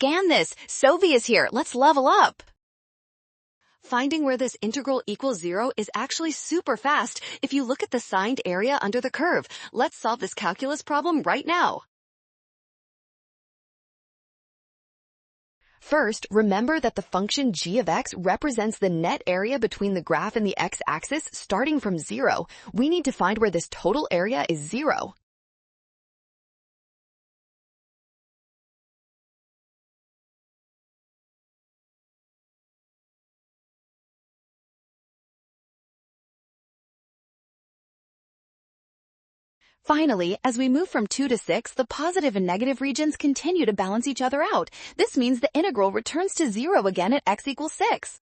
scan this. Sovi is here. Let's level up. Finding where this integral equals 0 is actually super fast if you look at the signed area under the curve. Let's solve this calculus problem right now. First, remember that the function g of x represents the net area between the graph and the x-axis starting from 0. We need to find where this total area is 0. Finally, as we move from 2 to 6, the positive and negative regions continue to balance each other out. This means the integral returns to 0 again at x equals 6.